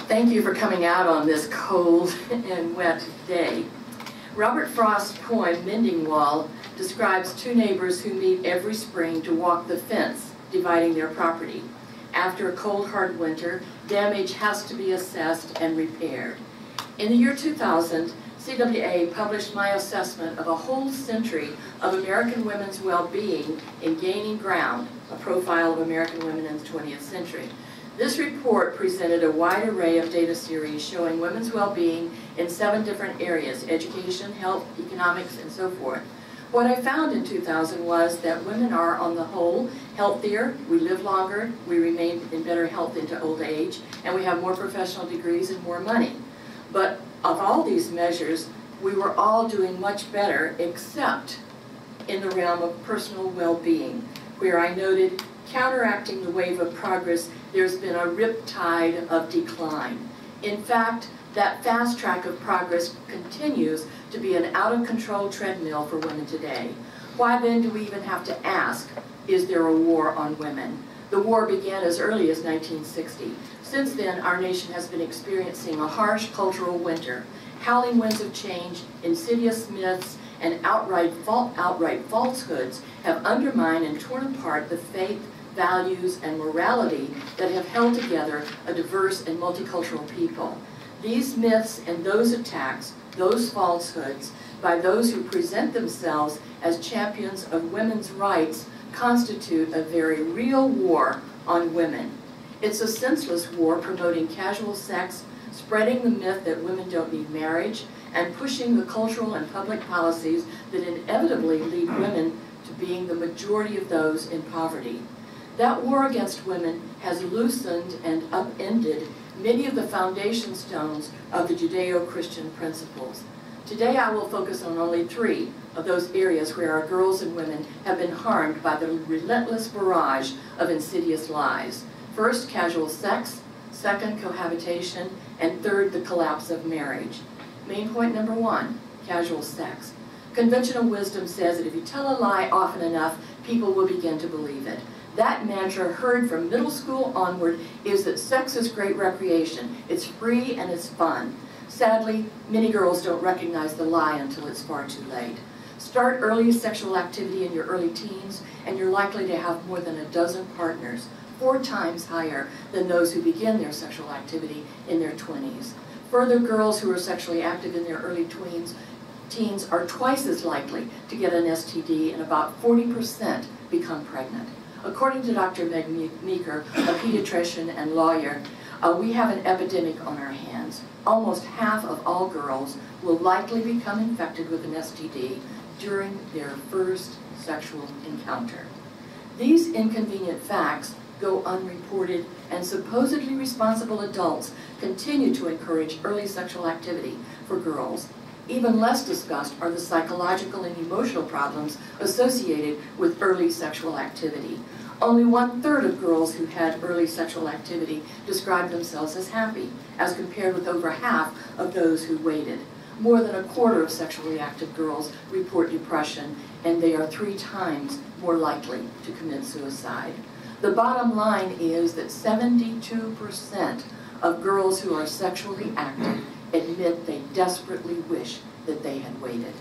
Thank you for coming out on this cold and wet day. Robert Frost's poem, Mending Wall, describes two neighbors who meet every spring to walk the fence dividing their property. After a cold, hard winter, damage has to be assessed and repaired. In the year 2000, CWA published my assessment of a whole century of American women's well-being in Gaining Ground, a profile of American women in the 20th century. This report presented a wide array of data series showing women's well-being in 7 different areas: education, health, economics, and so forth. What I found in 2000 was that women are, on the whole, healthier, we live longer, we remain in better health into old age, and we have more professional degrees and more money. But of all these measures, we were all doing much better, except in the realm of personal well-being, where I noted, counteracting the wave of progress, there's been a riptide of decline. In fact, that fast track of progress continues to be an out-of-control treadmill for women today. Why then do we even have to ask, is there a war on women? The war began as early as 1960. Since then, our nation has been experiencing a harsh cultural winter. Howling winds of change, insidious myths, and outright falsehoods have undermined and torn apart the faith, values, and morality that have held together a diverse and multicultural people. These myths and those attacks, those falsehoods, by those who present themselves as champions of women's rights, constitute a very real war on women. It's a senseless war promoting casual sex, spreading the myth that women don't need marriage, and pushing the cultural and public policies that inevitably lead women to being the majority of those in poverty. That war against women has loosened and upended many of the foundation stones of the Judeo-Christian principles. Today I will focus on only 3 of those areas where our girls and women have been harmed by the relentless barrage of insidious lies. First, casual sex; second, cohabitation; and third, the collapse of marriage. Main point number 1, casual sex. Conventional wisdom says that if you tell a lie often enough, people will begin to believe it. That mantra, heard from middle school onward, is that sex is great recreation. It's free and it's fun. Sadly, many girls don't recognize the lie until it's far too late. Start early sexual activity in your early teens, and you're likely to have more than a dozen partners, 4 times higher than those who begin their sexual activity in their 20s. Further, girls who are sexually active in their early teens are twice as likely to get an STD, and about 40% become pregnant. According to Dr. Meg Meeker, a pediatrician and lawyer, we have an epidemic on our hands. Almost half of all girls will likely become infected with an STD during their first sexual encounter. These inconvenient facts go unreported, and supposedly responsible adults continue to encourage early sexual activity for girls. Even less discussed are the psychological and emotional problems associated with early sexual activity. Only 1/3 of girls who had early sexual activity described themselves as happy, as compared with over half of those who waited. More than 1/4 of sexually active girls report depression, and they are 3 times more likely to commit suicide. The bottom line is that 72% of girls who are sexually active admit they desperately wish that they had waited.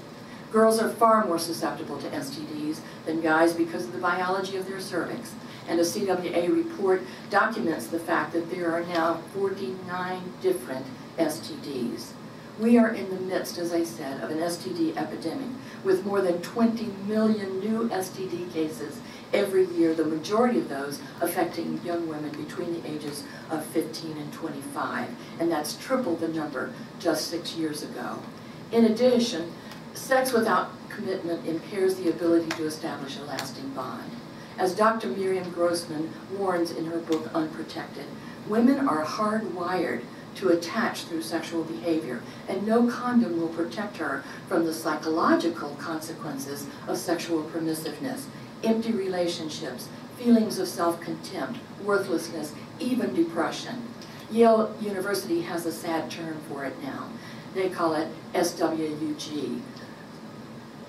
Girls are far more susceptible to STDs than guys because of the biology of their cervix, and a CWA report documents the fact that there are now 49 different STDs. We are in the midst, as I said, of an STD epidemic, with more than 20 million new STD cases every year, the majority of those affecting young women between the ages of 15 and 25, and that's triple the number just 6 years ago. In addition, sex without commitment impairs the ability to establish a lasting bond. As Dr. Miriam Grossman warns in her book, Unprotected, women are hardwired to attach through sexual behavior, and no condom will protect her from the psychological consequences of sexual permissiveness: empty relationships, feelings of self-contempt, worthlessness, even depression. Yale University has a sad term for it now. They call it SWUG,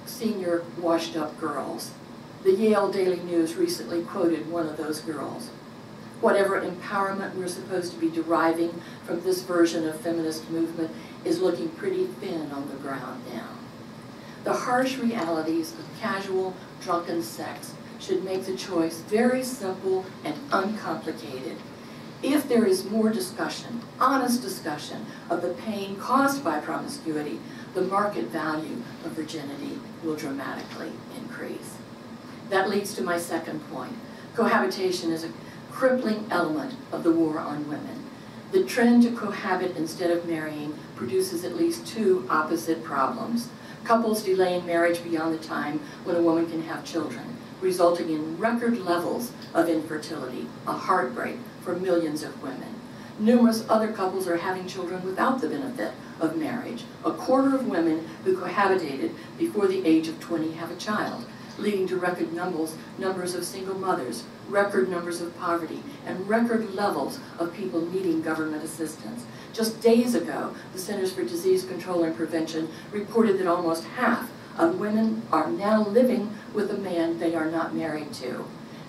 Senior Washed Up Girls. The Yale Daily News recently quoted one of those girls. Whatever empowerment we're supposed to be deriving from this version of feminist movement is looking pretty thin on the ground now. The harsh realities of casual, drunken sex should make the choice very simple and uncomplicated. If there is more discussion, honest discussion, of the pain caused by promiscuity, the market value of virginity will dramatically increase. That leads to my second point. Cohabitation is a crippling element of the war on women. The trend to cohabit instead of marrying produces at least two opposite problems. Couples delaying marriage beyond the time when a woman can have children, resulting in record levels of infertility, a heartbreak for millions of women. Numerous other couples are having children without the benefit of marriage. A quarter of women who cohabitated before the age of 20 have a child, leading to record numbers of single mothers, record numbers of poverty, and record levels of people needing government assistance. Just days ago, the Centers for Disease Control and Prevention reported that almost half of women are now living with a man they are not married to.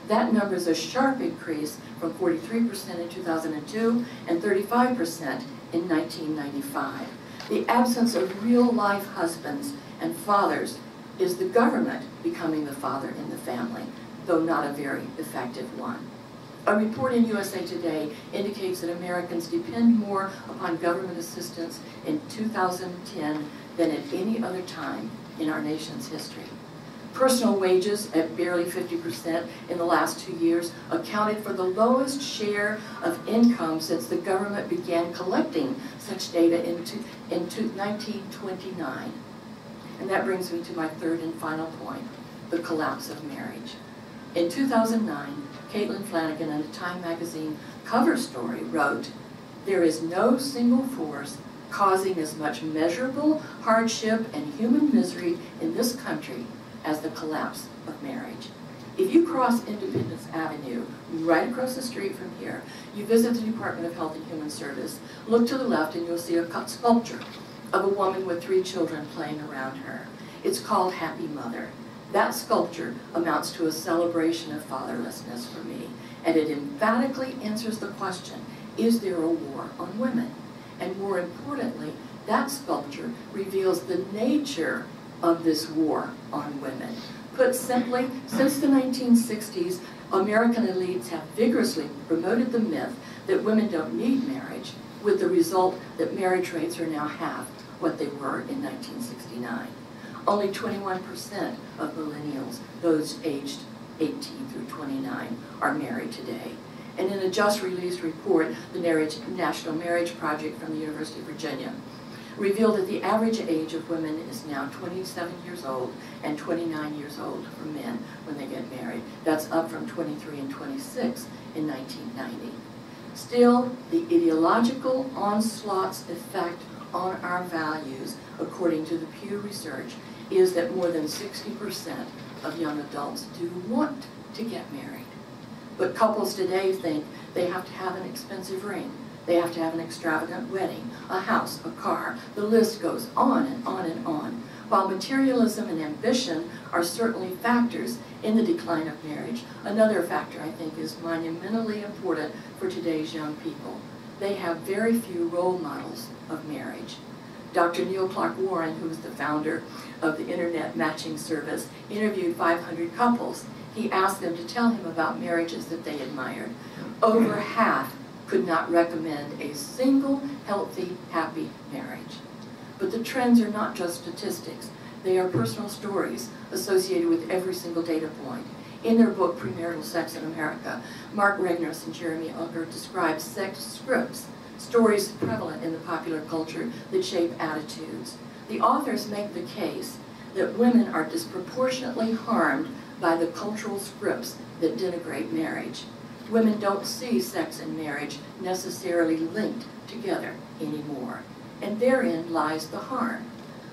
That number is a sharp increase from 43% in 2002 and 35% in 1995. The absence of real-life husbands and fathers is the government becoming the father in the family, though not a very effective one. A report in USA Today indicates that Americans depend more upon government assistance in 2010 than at any other time in our nation's history. Personal wages, at barely 50% in the last 2 years, accounted for the lowest share of income since the government began collecting such data in 1929. And that brings me to my third and final point, the collapse of marriage. In 2009, Caitlin Flanagan in a Time magazine cover story wrote, "There is no single force causing as much measurable hardship and human misery in this country as the collapse of marriage." If you cross Independence Avenue, right across the street from here, you visit the Department of Health and Human Service, look to the left and you'll see a sculpture of a woman with 3 children playing around her. It's called Happy Mother. That sculpture amounts to a celebration of fatherlessness for me, and it emphatically answers the question, is there a war on women? And more importantly, that sculpture reveals the nature of this war on women. Put simply, since the 1960s, American elites have vigorously promoted the myth that women don't need marriage, with the result that marriage rates are now half what they were in 1969. Only 21% of millennials, those aged 18 through 29, are married today. And in a just released report, the National Marriage Project from the University of Virginia revealed that the average age of women is now 27 years old and 29 years old for men when they get married. That's up from 23 and 26 in 1990. Still, the ideological onslaught's effect on our values, according to the Pew Research, is that more than 60% of young adults do want to get married. But couples today think they have to have an expensive ring. They have to have an extravagant wedding, a house, a car. The list goes on and on and on. While materialism and ambition are certainly factors in the decline of marriage, another factor I think is monumentally important for today's young people. They have very few role models of marriage. Dr. Neil Clark Warren, who is the founder of the Internet Matching Service, interviewed 500 couples. He asked them to tell him about marriages that they admired. Over half could not recommend a single healthy, happy marriage. But the trends are not just statistics. They are personal stories associated with every single data point. In their book, Premarital Sex in America, Mark Regners and Jeremy Unger describe sex scripts, stories prevalent in the popular culture that shape attitudes. The authors make the case that women are disproportionately harmed by the cultural scripts that denigrate marriage. Women don't see sex and marriage necessarily linked together anymore, and therein lies the harm.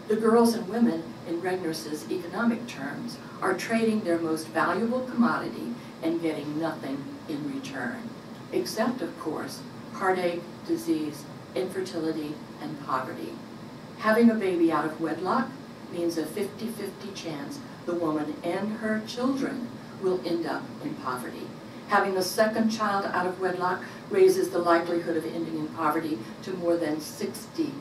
The girls and women, in Regners's economic terms, are trading their most valuable commodity and getting nothing in return, except, of course, heartache, disease, infertility, and poverty. Having a baby out of wedlock means a 50-50 chance the woman and her children will end up in poverty. Having a second child out of wedlock raises the likelihood of ending in poverty to more than 60%.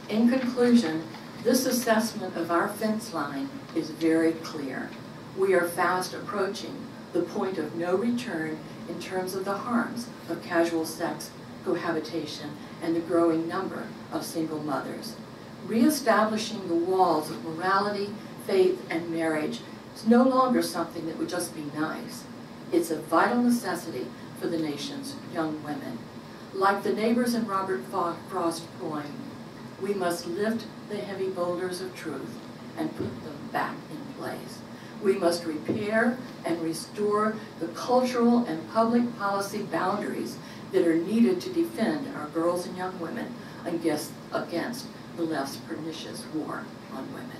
In conclusion, this assessment of our fence line is very clear. We are fast approaching the point of no return in terms of the harms of casual sex, cohabitation, and the growing number of single mothers. Reestablishing the walls of morality, faith, and marriage is no longer something that would just be nice. It's a vital necessity for the nation's young women. Like the neighbors in Robert Frost's poem, we must lift the heavy boulders of truth and put them back in place. We must repair and restore the cultural and public policy boundaries that are needed to defend our girls and young women against the left's pernicious war on women.